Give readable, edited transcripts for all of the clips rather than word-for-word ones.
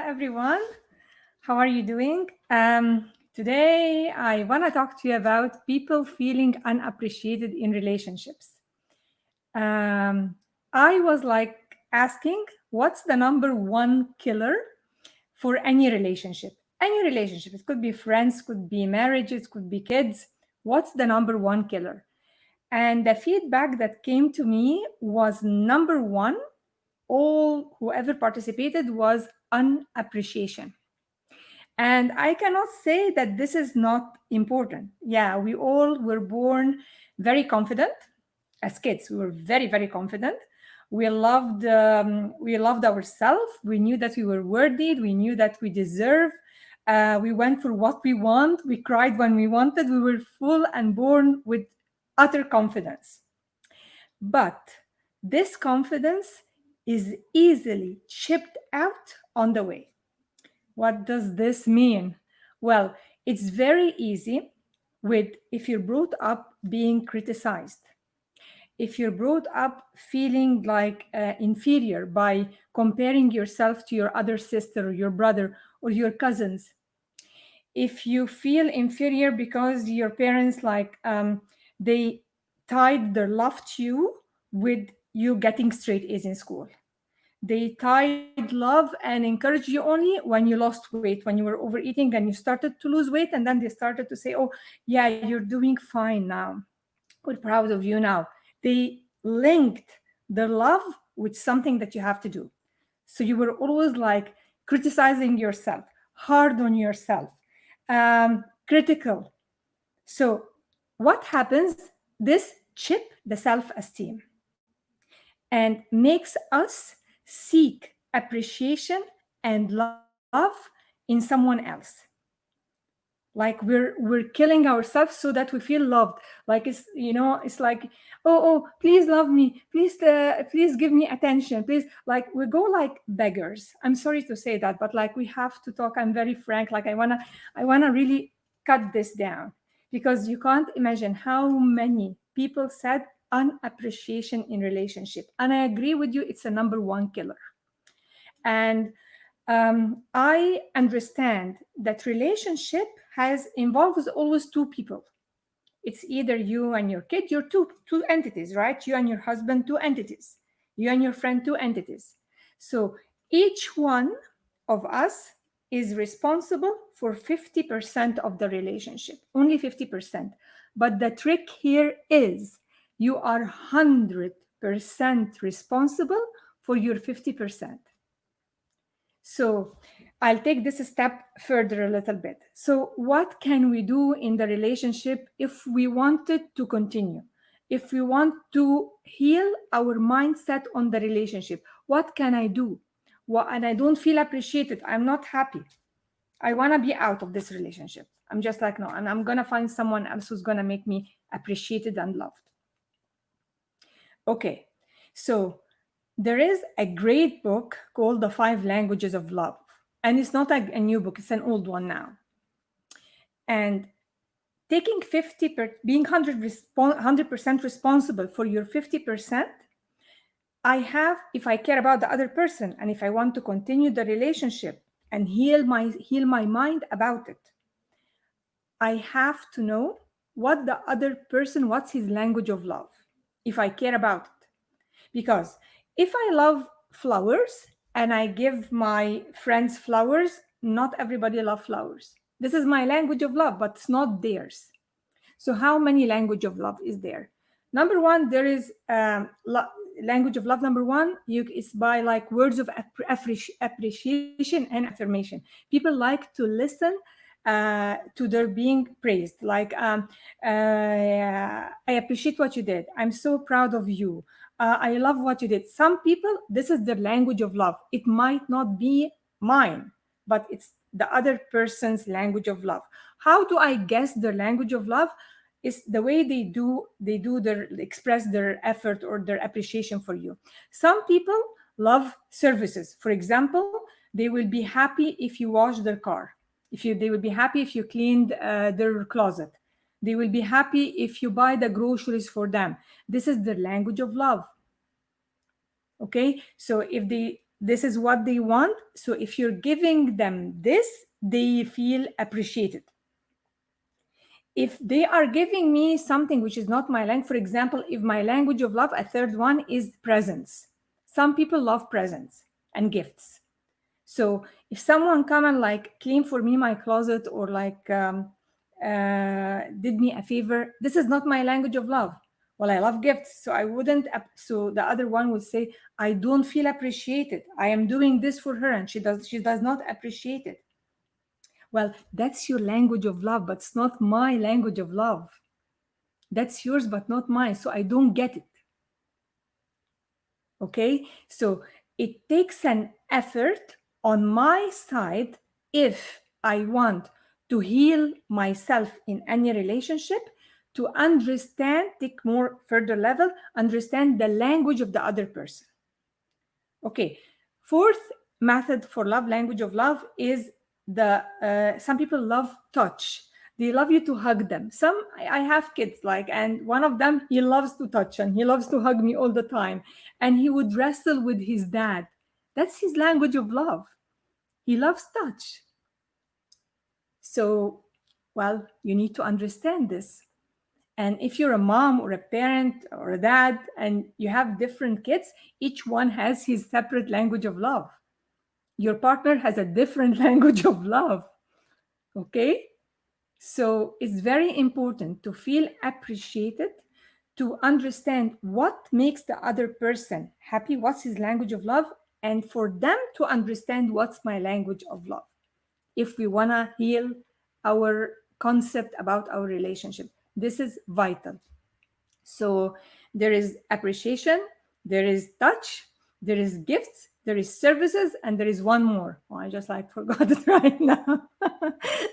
everyone. How are you doing? Today, I want to talk to you about people feeling unappreciated in relationships. Um, I was like asking, what's the number one killer for any relationship? Any relationship. It could be friends, could be marriages, could be kids. What's the number one killer? And the feedback that came to me was number one, all whoever participated was unappreciation. And I cannot say that this is not important. Yeah, we all were born very confident as kids. We were very, very confident. We loved ourselves. We knew that we were worthy. We knew that we deserve. We went for what we want. We cried when we wanted. We were full and born with utter confidence. But this confidence is easily chipped out on the way. What does this mean? Well, it's very easy with if you're brought up being criticized, if you're brought up feeling like inferior by comparing yourself to your other sister or your brother or your cousins, if you feel inferior because your parents they tied their love to you with you getting straight A's in school, they tied love and encouraged you only when you lost weight, when you were overeating and you started to lose weight. And then they started to say, oh, yeah, you're doing fine now. We're proud of you now. They linked the love with something that you have to do. So you were always like criticizing yourself, hard on yourself, critical. So what happens? This chip the self esteem and makes us seek appreciation and love in someone else. Like we're killing ourselves so that we feel loved. Like it's like, oh, please love me, please give me attention, please. Like we go like beggars. I'm sorry to say that, but like we have to talk. I'm very frank. Like I wanna really cut this down, because you can't imagine how many people said unappreciation in relationship. And I agree with you, it's a number one killer. And I understand that relationship has involves always two people. It's either you and your kid, you're two entities, right? You and your husband, two entities. You and your friend, two entities. So each one of us is responsible for 50% of the relationship, only 50%. But the trick here is you are 100% responsible for your 50%. So I'll take this a step further a little bit. So, what can we do in the relationship if we wanted to continue? If we want to heal our mindset on the relationship, what can I do? And I don't feel appreciated. I'm not happy. I want to be out of this relationship. I'm just like, no, and I'm going to find someone else who's going to make me appreciated and loved. Okay, so there is a great book called The Five Languages of Love. And it's not a new book, it's an old one now. And taking being 100% responsible for your 50%, if I care about the other person and if I want to continue the relationship and heal my mind about it, I have to know what the other person, what's his language of love, if I care about it. Because if I love flowers and I give my friends flowers, not everybody loves flowers. This is my language of love, but it's not theirs. So how many language of love is there? Number one, there is language of love. Number one, is by like words of appreciation and affirmation. People like to listen to their being praised. Like, I appreciate what you did. I'm so proud of you. I love what you did. Some people, this is their language of love. It might not be mine, but it's the other person's language of love. How do I guess their language of love? Is the way they their express their effort or their appreciation for you. Some people love services. For example, they will be happy if you wash their car. They will be happy if you cleaned their closet. They will be happy if you buy the groceries for them. This is their language of love. Okay, so if they This is what they want. So if you're giving them this, they feel appreciated. If they are giving me something which is not my language, for example, if my language of love, a third one is presents. Some people love presents and gifts. So if someone come and like clean for me my closet, or like did me a favor, this is not my language of love. Well, I love gifts, so I wouldn't. So the other one would say, I don't feel appreciated. I am doing this for her, and she does not appreciate it. Well, that's your language of love, but it's not my language of love. That's yours, but not mine. So I don't get it. Okay, so it takes an effort on my side if I want to heal myself in any relationship, to understand, take more further level, understand the language of the other person. Okay, fourth method for love, language of love, is the some people love touch. They love you to hug them. I have kids, like, and one of them, he loves to touch and he loves to hug me all the time, and he would wrestle with his dad. That's his language of love. He loves touch. So, well, you need to understand this. And if you're a mom or a parent or a dad and you have different kids, each one has his separate language of love. Your partner has a different language of love. Okay? So it's very important to feel appreciated, to understand what makes the other person happy, what's his language of love, and for them to understand what's my language of love. If we want to heal our concept about our relationship, this is vital. So there is appreciation, there is touch, there is gifts, there is services, and there is one more. Oh, I just like forgot it right now.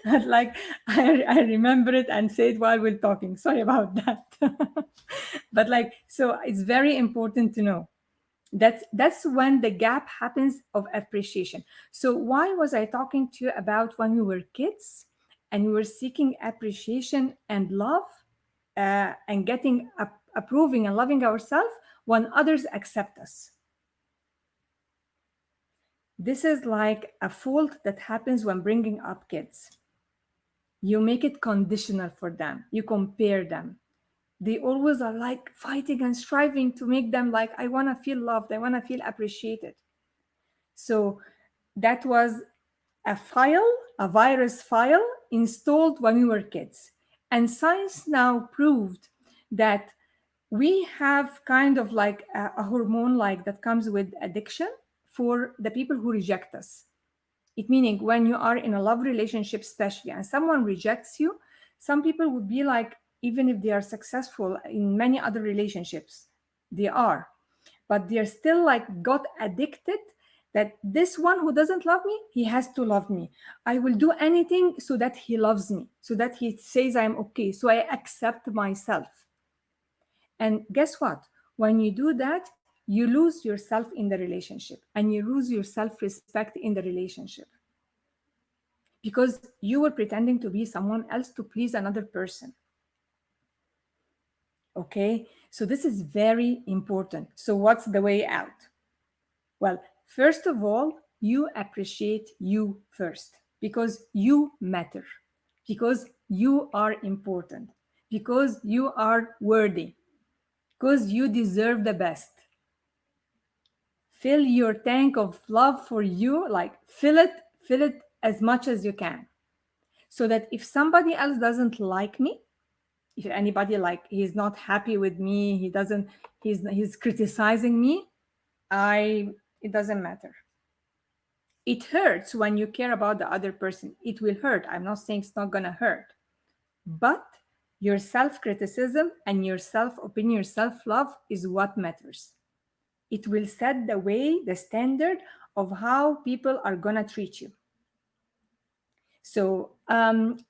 Like I remember it and say it while we're talking. Sorry about that. But like, so it's very important to know. That's when the gap happens of appreciation. So why was I talking to you about when we were kids and we were seeking appreciation and love, and getting approving and loving ourselves when others accept us? This is like a fault that happens when bringing up kids. You make it conditional for them, you compare them. They always are like fighting and striving to make them like, I want to feel loved, I want to feel appreciated. So that was a file, a virus file installed when we were kids. And science now proved that we have kind of like a hormone like that comes with addiction for the people who reject us. It meaning when you are in a love relationship, especially, and someone rejects you, some people would be like, even if they are successful in many other relationships, they are, but they're still like got addicted that this one who doesn't love me, he has to love me. I will do anything so that he loves me, so that he says I'm okay, so I accept myself. And guess what? When you do that, you lose yourself in the relationship and you lose your self respect in the relationship because you were pretending to be someone else to please another person. Okay, so this is very important. So, what's the way out? Well, first of all, you appreciate you first because you matter, because you are important, because you are worthy, because you deserve the best. Fill your tank of love for you, like fill it as much as you can. So that if somebody else doesn't like me, if anybody like he's not happy with me, he's criticizing me, it doesn't matter. It hurts when you care about the other person. It will hurt. I'm not saying it's not gonna hurt. But your self-criticism and your self-opinion, your self-love is what matters. It will set the way, the standard of how people are gonna treat you. So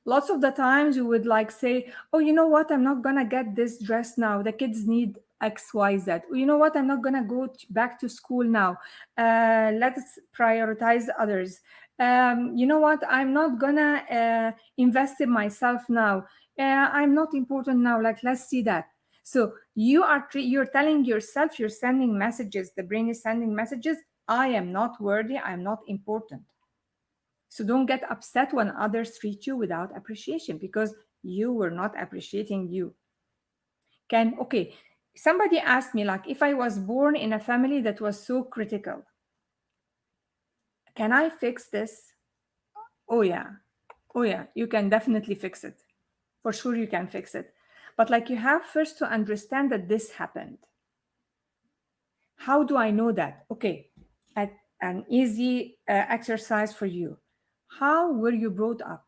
lots of the times you would like say, oh, you know what, I'm not gonna get this dress now. The kids need XYZ. You know what, I'm not gonna go back to school now. Let's prioritize others. You know what, I'm not gonna invest in myself now. I'm not important now. Like, let's see that. So you're telling yourself, you're sending messages. The brain is sending messages. I am not worthy, I am not important. So don't get upset when others treat you without appreciation, because you were not appreciating you. Okay, somebody asked me, like, if I was born in a family that was so critical, can I fix this? Oh, yeah. Oh, yeah. You can definitely fix it. For sure, you can fix it. But, like, you have first to understand that this happened. How do I know that? Okay, an easy exercise for you. How were you brought up?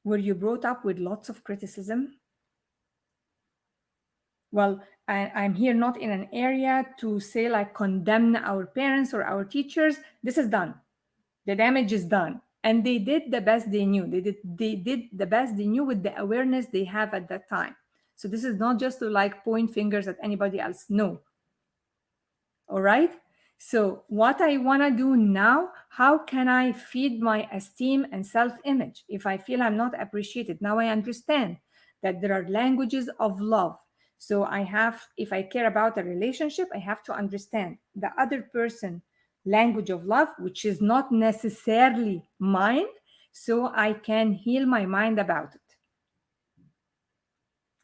Were you brought up with lots of criticism? Well, I'm here not in an area to say, like, condemn our parents or our teachers. This is done. The damage is done. And they did the best they knew. They did the best they knew with the awareness they have at that time. So this is not just to, like, point fingers at anybody else. No. All right. So what I want to do now, how can I feed my esteem and self-image if I feel I'm not appreciated? Now I understand that there are languages of love. So if I care about a relationship, I have to understand the other person language of love, which is not necessarily mine, so I can heal my mind about it.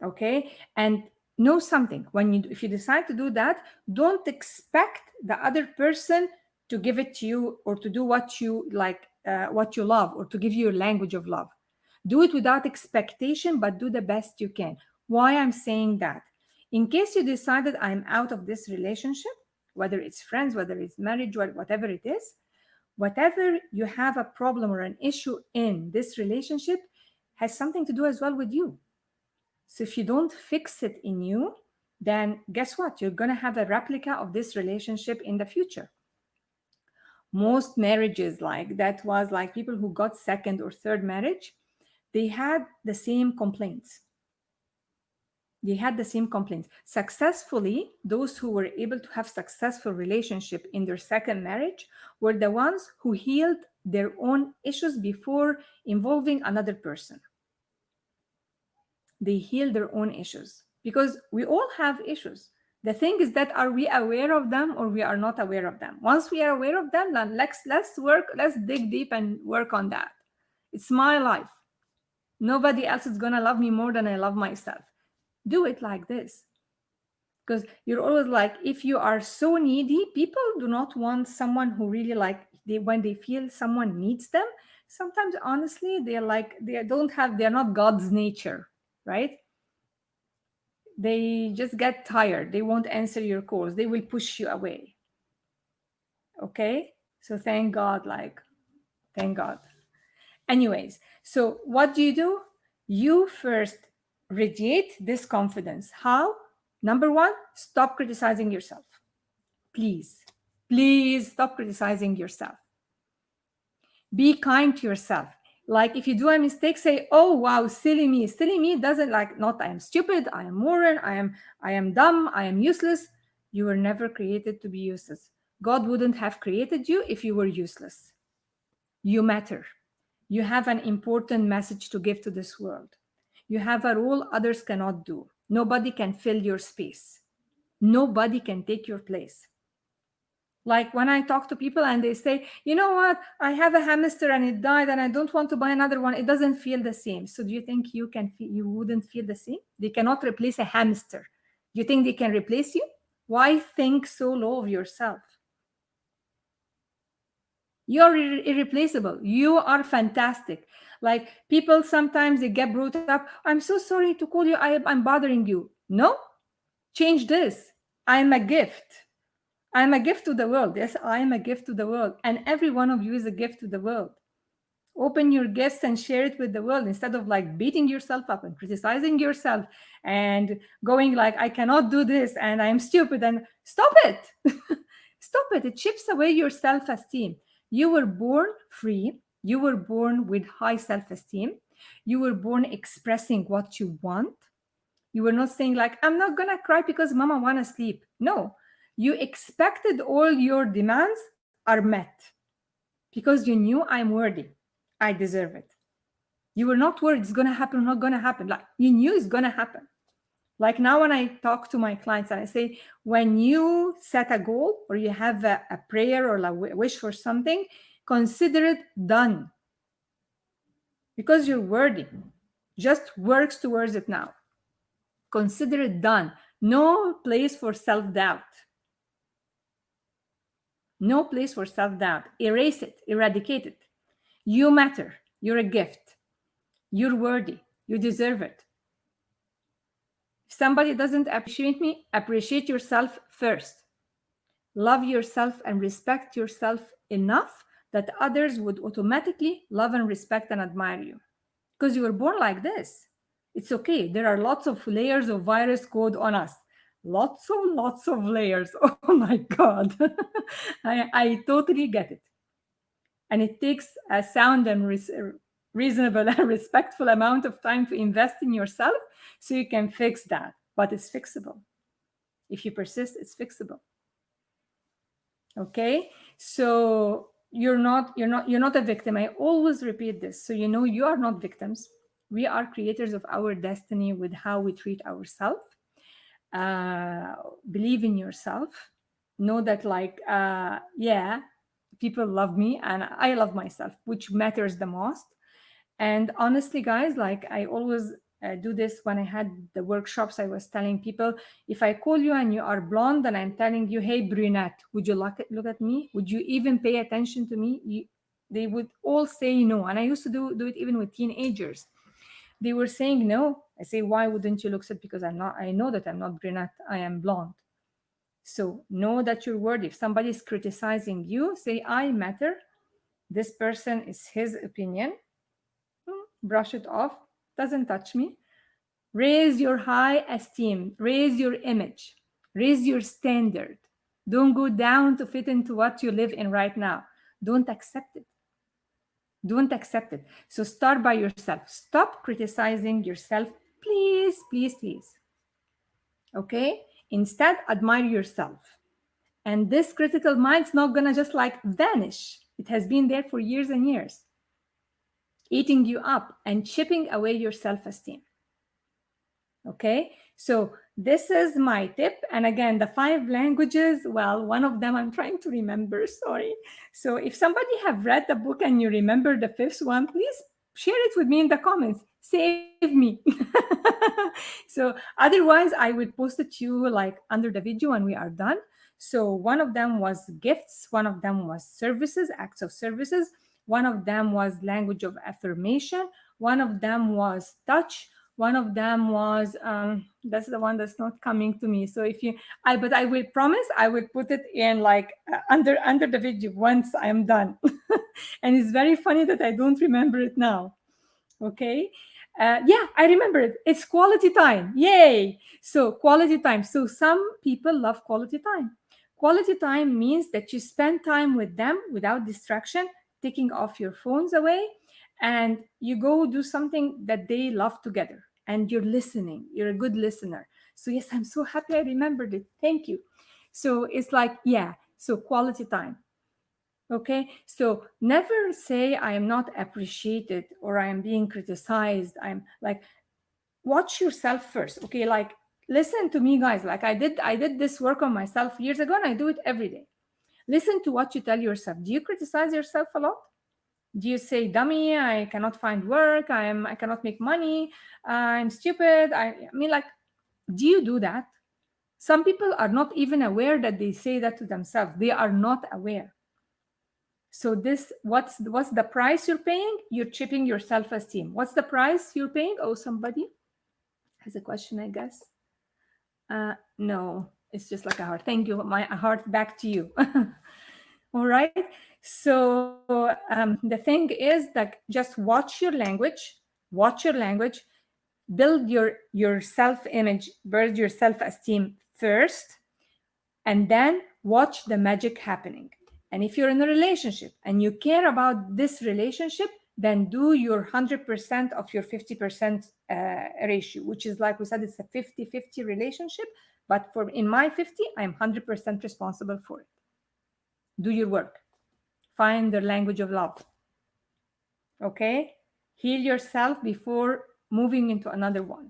Okay. And know something, if you decide to do that, don't expect the other person to give it to you or to do what you like, what you love, or to give you your language of love. Do it without expectation, but do the best you can. Why I'm saying that? In case you decided I'm out of this relationship, whether it's friends, whether it's marriage, whatever it is, whatever you have a problem or an issue in this relationship has something to do as well with you. So if you don't fix it in you, then guess what? You're going to have a replica of this relationship in the future. Most marriages, like that, was like people who got second or third marriage, they had the same complaints. They had the same complaints. Successfully, those who were able to have successful relationship in their second marriage were the ones who healed their own issues before involving another person. They heal their own issues, because we all have issues. The thing is that, are we aware of them or we are not aware of them? Once we are aware of them, then let's dig deep and work on that. It's my life. Nobody else is going to love me more than I love myself. Do it like this, because you're always like, if you are so needy, people do not want someone who really, like, when they feel someone needs them, sometimes honestly they're like, they're not God's nature, right? They just get tired. They won't answer your calls. They will push you away. Okay? So thank God, like, thank God. Anyways, so what do? You first radiate this confidence. How? Number one, stop criticizing yourself. Please, please stop criticizing yourself. Be kind to yourself. Like, if you do a mistake, say, oh wow, silly me. Silly me doesn't, like, not I am stupid, I am moron, I am dumb, I am useless. You were never created to be useless. God wouldn't have created you if you were useless. You matter. You have an important message to give to this world. You have a role others cannot do. Nobody can fill your space. Nobody can take your place. Like, when I talk to people and they say, you know what, I have a hamster and it died and I don't want to buy another one, it doesn't feel the same. So do you think you wouldn't feel the same? They cannot replace a hamster. Do you think they can replace you? Why think so low of yourself? You're irreplaceable. You are fantastic. Like, people sometimes they get brought up, I'm so sorry to call you, I'm bothering you. No, change this. I'm a gift. I'm a gift to the world. Yes, I am a gift to the world. And every one of you is a gift to the world. Open your gifts and share it with the world, instead of, like, beating yourself up and criticizing yourself and going like, I cannot do this and I'm stupid. And stop it. Stop it. It chips away your self-esteem. You were born free. You were born with high self-esteem. You were born expressing what you want. You were not saying, like, I'm not gonna cry because mama wanna sleep. No, you expected all your demands are met because you knew I'm worthy. I deserve it. You were not worried it's gonna happen or not gonna happen. Like, you knew it's gonna happen. Like now, when I talk to my clients and I say, when you set a goal or you have a prayer or a wish for something, consider it done because you're worthy. Just works towards it now. Consider it done. No place for self doubt. No place for self doubt. Erase it, eradicate it. You matter. You're a gift. You're worthy. You deserve it. If somebody doesn't appreciate me, appreciate yourself first. Love yourself and respect yourself enough that others would automatically love and respect and admire you because you were born like this. It's okay. There are lots of layers of virus code on us. Lots of layers. Oh my God. I totally get it. And it takes a sound and reasonable and respectful amount of time to invest in yourself so you can fix that. But it's fixable. If you persist, it's fixable. Okay, so you're not a victim. I always repeat this so you know you are not victims. We are creators of our destiny with how we treat ourselves. Believe in yourself. Know that, like, yeah, people love me and I love myself, which matters the most. And honestly, guys, like I always do this when I had the workshops. I was telling people, if I call you and you are blonde and I'm telling you, hey, brunette, would you look at me? Would you even pay attention to me? They would all say no. And I used to do it even with teenagers. They were saying no. I say, why wouldn't you look at? Because I know that I'm not brunette, I am blonde. So know that you're worthy. If somebody is criticizing you, say, I matter. This person is his opinion. Brush it off. Doesn't touch me. Raise your high esteem. Raise your image. Raise your standard. Don't go down to fit into what you live in right now. Don't accept it. Don't accept it. So start by yourself. Stop criticizing yourself. Please, please, please. Okay? Instead, admire yourself. And this critical mind's not gonna just like vanish. It has been there for years and years, eating you up and chipping away your self-esteem. Okay, so this is my tip. And again, the 5 languages, well, one of them I'm trying to remember, sorry. So if somebody have read the book and you remember the 5th one, please share it with me in the comments. Save me. So otherwise I will post it to you like under the video when we are done. So one of them was gifts, one of them was services, acts of services, one of them was language of affirmation, one of them was touch, one of them was that's the one that's not coming to me. So if you but I will promise I will put it in like under the video once I am done. And it's very funny that I don't remember it now. Okay, yeah, I remember it. It's quality time. Yay. So quality time. So some people love quality time. Quality time means that you spend time with them without distraction, taking off your phones away, and you go do something that they love together, and you're listening. You're a good listener. So yes, I'm so happy I remembered it. Thank you. So it's like, yeah, so quality time. Okay, so never say I am not appreciated or I am being criticized. I'm like, watch yourself first. Okay, like listen to me, guys. Like I did this work on myself years ago and I do it every day. Listen to what you tell yourself. Do you criticize yourself a lot? Do you say, dummy, I cannot find work, I cannot make money, I'm stupid? I mean, like, do you do that? Some people are not even aware that they say that to themselves. They are not aware. So this, what's the price you're paying? You're chipping your self-esteem. What's the price you're paying? Oh, somebody has a question, I guess. No, it's just like a heart. Thank you. My heart back to you. All right. So the thing is that just watch your language. Watch your language. Build your self-image, build your self-esteem first, and then watch the magic happening. And if you're in a relationship and you care about this relationship, then do your 100% of your 50% ratio, which is, like we said, it's a 50-50 relationship. But for in my 50, I'm 100% responsible for it. Do your work. Find the language of love. Okay? Heal yourself before moving into another one.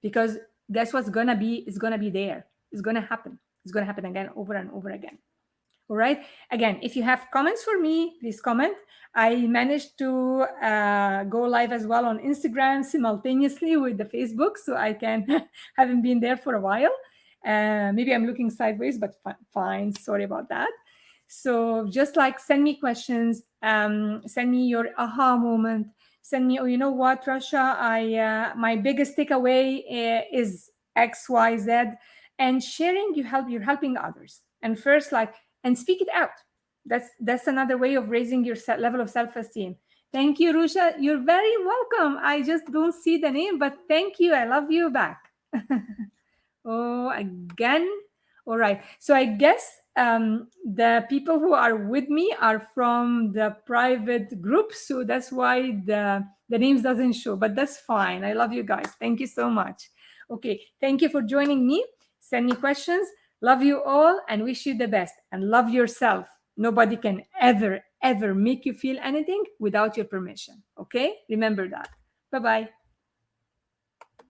Because guess what's gonna be? It's gonna be there. It's gonna happen. It's gonna happen again, over and over again. All right. Again, if you have comments for me, please comment. I managed to go live as well on Instagram simultaneously with the Facebook, so I can haven't been there for a while. Maybe I'm looking sideways, but fine. Sorry about that. So just like send me questions, send me your aha moment. Send me, oh, you know what, Russia, I my biggest takeaway is X, Y, Z, and sharing. You're helping others. And first, like, and speak it out. That's another way of raising your level of self-esteem. Thank you, Rusha. You're very welcome. I just don't see the name, but thank you. I love you back. Oh, again. All right. So I guess the people who are with me are from the private group, so that's why the names doesn't show. But that's fine. I love you guys. Thank you so much. Okay. Thank you for joining me. Send me questions. Love you all and wish you the best. And love yourself. Nobody can ever make you feel anything without your permission. Okay. Remember that. Bye bye.